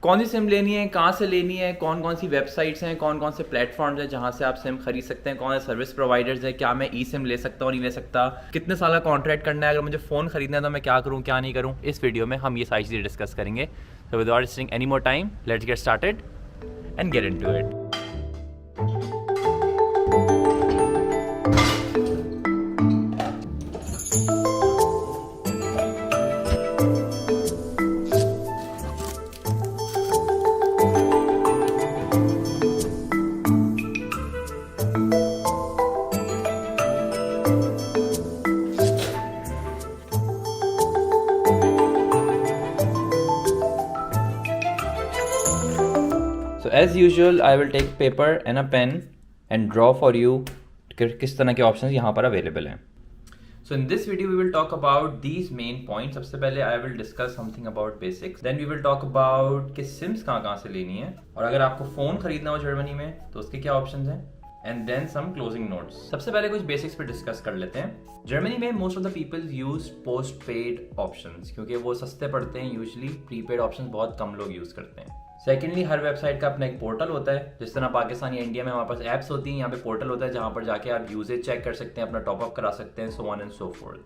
कौन सी सिम लेनी है, कहाँ से लेनी है, कौन कौन सी वेबसाइट्स हैं, कौन कौन से प्लेटफॉर्म्स हैं जहाँ से आप सिम खरीद सकते हैं, कौन से सर्विस प्रोवाइडर्स हैं, क्या मैं ई सिम ले सकता हूँ नहीं ले सकता, कितने साल का कॉन्ट्रैक्ट करना है, अगर मुझे फ़ोन खरीदना है तो मैं क्या करूँ क्या नहीं करूँ, इस वीडियो में हम ये सारी चीज़ें डिस्कस करेंगे। So without wasting any more time, let's get started and get into it. So as usual, I will take paper and a pen and draw for you किस तरह के ऑप्शंस यहाँ पर अवेलेबल हैं। So in this video we will talk about these main points. सबसे पहले I will discuss something about basics. Then we will talk about कि CIMS कहाँ से लेनी है, और अगर आपको फ़ोन खरीदना हो जर्मनी में तो उसके क्या ऑप्शंस हैं, and then some closing notes. सबसे पहले कुछ बेसिक्स पे डिस्कस कर लेते हैं। जर्मनी में most of the people use post paid options क्योंकि वो सस्ते पड़ते हैं। यूजली प्रीपेड ऑप्शंस बहुत कम लोग यूज करते हैं। सेकेंडली, हर वेबसाइट का अपना एक पोर्टल होता है। जिस तरह पाकिस्तान या इंडिया में हमारे पास ऐप्स होती हैं, यहाँ पे पोर्टल होता है जहाँ पर जाके आप यूजेज चेक कर सकते हैं, अपना टॉपअप करा सकते हैं, so on and so fourth.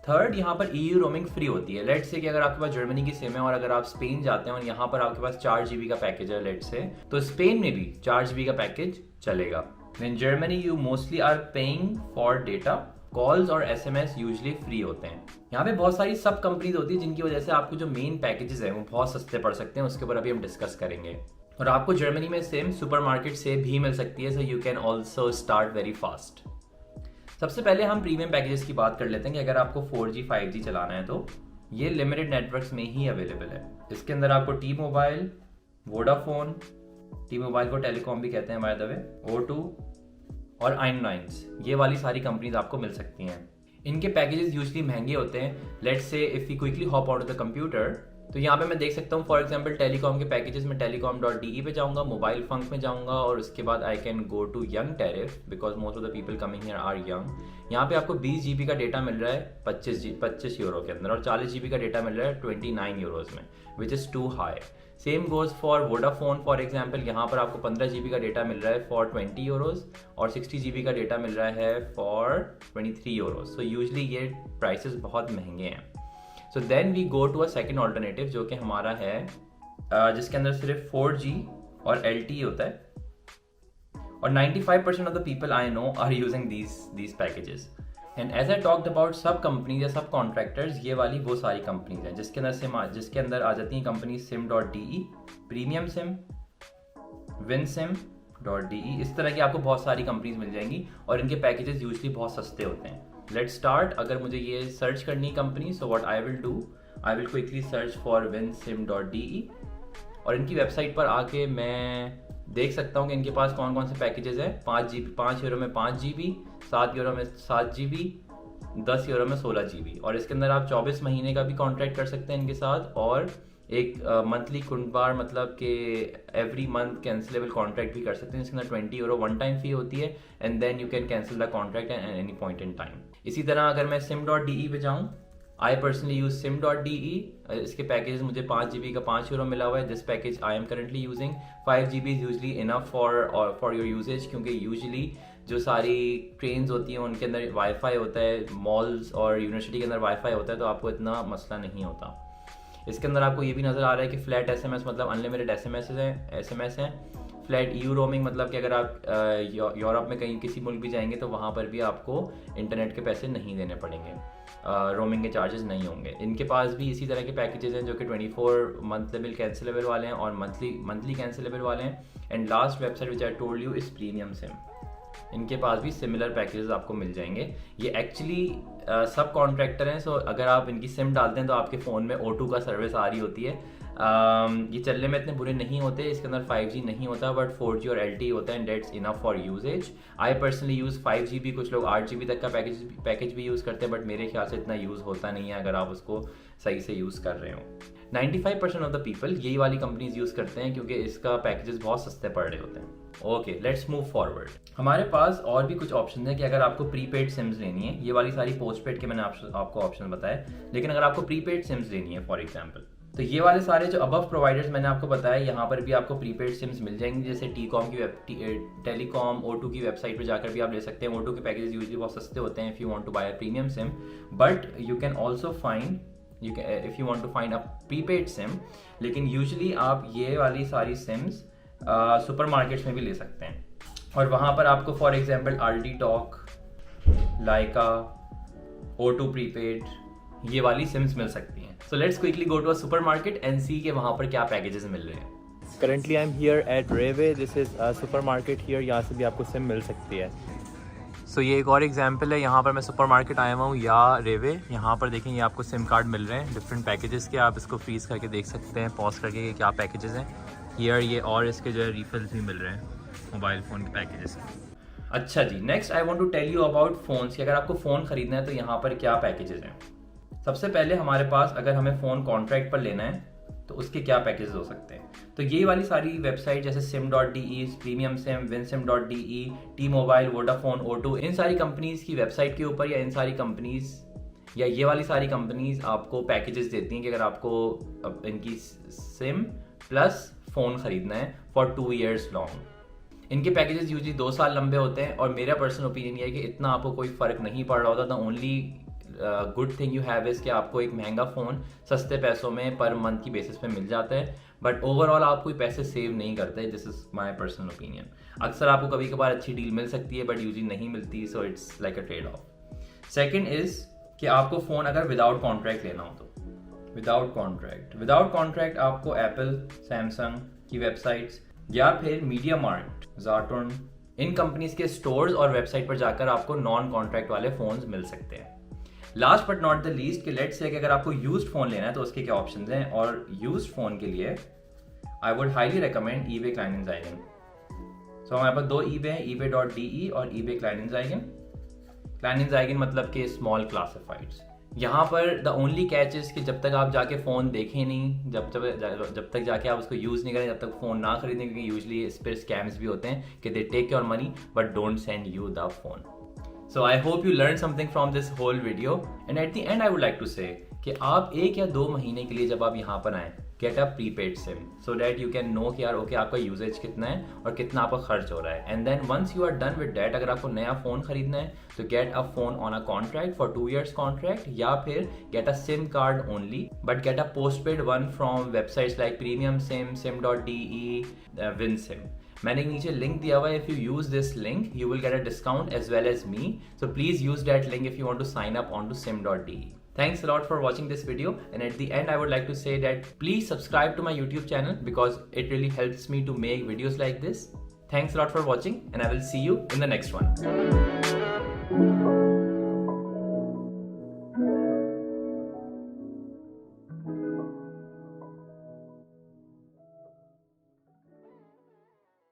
Third, यहाँ पर EU रोमिंग फ्री होती है। लेट्स से कि अगर आपके पास जर्मनी की सिम है और अगर आप स्पेन जाते हैं और यहाँ पर आपके पास 4 GB का पैकेज है लेट्स से, तो स्पेन में भी 4 GB का पैकेज चलेगा। In Germany you mostly are paying for data, calls और SMS यूजली फ्री होते हैं। यहाँ पे बहुत सारी सब कंपनीज होती है जिनकी वजह से आपको जो मेन पैकेजेस हैं वो बहुत सस्ते पड़ सकते हैं। उसके ऊपर अभी हम डिस्कस करेंगे। और आपको जर्मनी में सिम सुपरमार्केट से भी मिल सकती है, so you can also start very fast. सबसे पहले हम प्रीमियम पैकेजेस की बात कर लेते हैं कि अगर आपको 4G 5G चलाना है तो ये लिमिटेड नेटवर्क्स में ही अवेलेबल है। इसके अंदर आपको T mobile, Vodafone, T mobile को टेलीकॉम भी कहते हैं बाय द वे, O2 और आइनलाइंस, ये वाली सारी कंपनीज आपको मिल सकती हैं। इनके पैकेजेस यूजली महंगे होते हैं। Let's say if you quickly hop out of the computer, तो यहाँ पे मैं देख सकता हूँ फॉर एग्जांपल टेलीकॉम के पैकेजेस में telecom.de पे जाऊंगा, मोबाइल फंक में जाऊंगा और उसके बाद I can go to young tariff because most of the people coming here are young. यहाँ पे आपको 20 GB का डेटा मिल रहा है 25 यूरो के अंदर, और 40 GB का डेटा मिल रहा है 29 यूरोज में, which is too high. Same goes for Vodafone for example, यहाँ पर आपको 15 GB का डेटा मिल रहा है फॉर 20 यूरोज और 60 GB का डेटा मिल रहा है फॉर 23 यूरोज। सो यूजली ये प्राइसेस बहुत महंगे हैं। So then we go to a second alternative जो कि हमारा है जिसके अंदर सिर्फ 4G और LTE होता है, और 95% of the people I know are using these packages. And as I talked about sub companies या सब कॉन्ट्रैक्टर्स, ये वाली वो सारी कंपनीज हैं जिसके अंदर आ जाती हैं company sim.de, premium SIM, winsim.de, इस तरह की आपको बहुत सारी कंपनीज मिल जाएंगी और इनके पैकेजेस यूजली बहुत सस्ते होते हैं। Let's start. अगर मुझे ये सर्च करनी company, so what I will do, I will quickly search for winsim.de और इनकी वेबसाइट पर आके मैं देख सकता हूँ कि इनके पास कौन कौन से पैकेजेस हैं। 5 यूरो में 5 GB, 7 यूरो में 7 GB, 10 यूरो में 16 GB, और इसके अंदर आप 24 महीने का भी कॉन्ट्रैक्ट कर सकते हैं इनके साथ, और एक मंथली कुंडबार मतलब कि एवरी मंथ कैंसिलेबल कॉन्ट्रैक्ट भी कर सकते हैं। इसके अंदर 20 यूरो वन टाइम फी होती है and then you can cancel the contract at any point in time. इसी तरह अगर मैं sim.de पे जाऊँ, आई पर्सनली यूज sim.de, इसके पैकेज मुझे 5 GB का 5 यूरो मिला हुआ है। This package I am currently using. 5 GB is usually enough for your usage, क्योंकि यूजली जो सारी ट्रेन्स होती हैं उनके अंदर वाईफाई होता है, मॉल्स और यूनिवर्सिटी के अंदर वाईफाई होता है, तो आपको इतना मसला नहीं होता। इसके अंदर आपको ये भी नज़र आ रहा है कि फ्लैट SMS मतलब अनलिमिटेड SMS हैं। फ्लैट EU रोमिंग मतलब कि अगर आप यूरोप में कहीं किसी मुल्क भी जाएंगे तो वहाँ पर भी आपको इंटरनेट के पैसे नहीं देने पड़ेंगे, रोमिंग के चार्जेस नहीं होंगे। इनके पास भी इसी तरह के पैकेजेस हैं जो कि 24 मंथली कैंसिलेबल वाले हैं और मंथली कैंसिलेबल वाले हैं। And last website which I told you is premium SIM, इनके पास भी सिमिलर पैकेजेस आपको मिल जाएंगे। ये एक्चुअली सब कॉन्ट्रैक्टर हैं, सो अगर आप इनकी सिम डालते हैं तो आपके फ़ोन में O2 का सर्विस आ रही होती है। ये चलने में इतने बुरे नहीं होते, इसके अंदर 5G नहीं होता बट 4G और LTE होता है and that's enough for usage. I personally use 5 GB, कुछ लोग 8 GB तक का पैकेज भी यूज़ करते हैं, बट मेरे ख्याल से इतना यूज़ होता नहीं है अगर आप उसको सही से यूज़ कर रहे हो। 95% ऑफ द पीपल यही वाली कंपनीज यूज़ करते हैं क्योंकि इसका पैकेजेस बहुत सस्ते पड़ रहे होते हैं। Okay, let's move forward. हमारे पास और भी कुछ ऑप्शन है कि अगर आपको प्रीपेड सिम्स लेनी है, ये वाली सारी पोस्टपेड के मैंने आपको ऑप्शन बताए, लेकिन अगर आपको प्रीपेड सिम्स लेनी है फॉर एग्जांपल, तो ये वाले सारे जो अबव प्रोवाइडर्स मैंने आपको बताया, यहाँ पर भी आपको प्रीपेड सिम्स मिल जाएंगे, जैसे टीकॉम की टेलीकॉम O2 की वेबसाइट पर जाकर भी आप ले सकते हैं। O2 के पैकेजेस यूजुअली बहुत सस्ते होते हैं if you want to buy a premium SIM, but you can also find if you want to find a prepaid SIM. लेकिन यूजुअली आप ये वाली सारी सिम्स सुपर मार्केट्स में भी ले सकते हैं, और वहाँ पर आपको for example Aldi talk, Lyca, O2 prepaid, ये वाली सिम्स मिल सकती हैं। So let's quickly go to a supermarket and see के वहाँ पर क्या पैकेजेस मिल रहे हैं। Currently I am here at Rewe, this is a supermarket here, यहाँ से भी आपको सिम मिल सकती है। सो ये एक और एग्जांपल है, यहाँ पर मैं सुपरमार्केट आया हुआ हूँ या रेवे, यहाँ पर देखें ये आपको सिम कार्ड मिल रहे हैं डिफरेंट पैकेजेस के, आप इसको फ्रीज करके देख सकते हैं पॉज करके क्या पैकेजेस हैं हियर ये, और इसके जो है रिफिल्स भी मिल रहे हैं मोबाइल फ़ोन के पैकेजेस। अच्छा जी, next I want to tell you about phones कि अगर आपको फ़ोन ख़रीदना है तो यहाँ पर क्या पैकेजेस हैं। सबसे पहले हमारे पास अगर हमें फ़ोन कॉन्ट्रैक्ट पर लेना है तो उसके क्या पैकेजेस हो सकते हैं। तो ये वाली सारी वेबसाइट जैसे sim.de, premium SIM, winsim.de, T mobile, Vodafone, O2, इन सारी कंपनीज़ की वेबसाइट के ऊपर या इन सारी कंपनीज़ या ये वाली सारी कंपनीज़ आपको पैकेजेस देती हैं कि अगर आपको इनकी सिम प्लस फ़ोन ख़रीदना है फॉर 2 years लॉन्ग। इनके पैकेजेस यूजली 2 साल लंबे होते हैं, और मेरा पर्सनल ओपिनियन ये है कि इतना आपको कोई फ़र्क नहीं पड़ रहा होता। The only good thing you have is कि आपको एक महंगा फ़ोन सस्ते पैसों में पर मंथ की बेसिस पे मिल जाता है, बट ओवरऑल आप कोई पैसे सेव नहीं करते। This is my personal opinion. अक्सर आपको कभी कभार अच्छी डील मिल सकती है बट यूजली नहीं मिलती, so it's like a trade off. Second is कि आपको फ़ोन अगर विदाउट कॉन्ट्रैक्ट लेना हो तो विदाउट कॉन्ट्रैक्ट आपको एप्पल, सैमसंग की वेबसाइट्स या फिर मीडिया मार्ट, ज़ाटर्न, इन कंपनीज के स्टोर्स और वेबसाइट पर जाकर आपको नॉन कॉन्ट्रैक्ट वाले फ़ोन्स मिल सकते हैं। Last but not the least कि लेट्स से कि अगर आपको यूज्ड फ़ोन लेना है तो उसके क्या ऑप्शंस हैं, और यूज्ड फ़ोन के लिए I would highly recommend eBay Kleinanzeigen। सो हमारे पास 2 eBay हैं, eBay.de और eBay Kleinanzeigen मतलब कि स्मॉल क्लासिफाइड्स। यहाँ पर द ओनली कैच इज कि जब तक आप जाके फ़ोन देखें नहीं, जब तक जाके आप उसको यूज़ नहीं करें, जब तक फ़ोन ना खरीदें, क्योंकि यूजली इस पर स्कैम्स भी होते हैं कि they take your money but don't send you the phone. So I hope you learned something from this whole video, and at the end I would like to say कि आप 1 या 2 महीने के लिए जब आप यहाँ पर आएँ, get a prepaid SIM so that you can know कि यार ओके आपका यूजेज कितना है और कितना आपका खर्च हो रहा है, and then once you are done with that, अगर आपको नया फ़ोन खरीदना है तो get a phone on a contract for 2 years contract, या फिर get a SIM card only but get a postpaid one from websites like Premium Sim, sim.de, WinSim। मैंने नीचे लिंक दिया हुआ है, if you use this link you will get a discount as well as me, so please use that link if you want to sign up on to sim.de। Thanks a lot for watching this video, and at the end I would like to say that please subscribe to my YouTube channel because it really helps me to make videos like this. Thanks a lot for watching, and I will see you in the next one.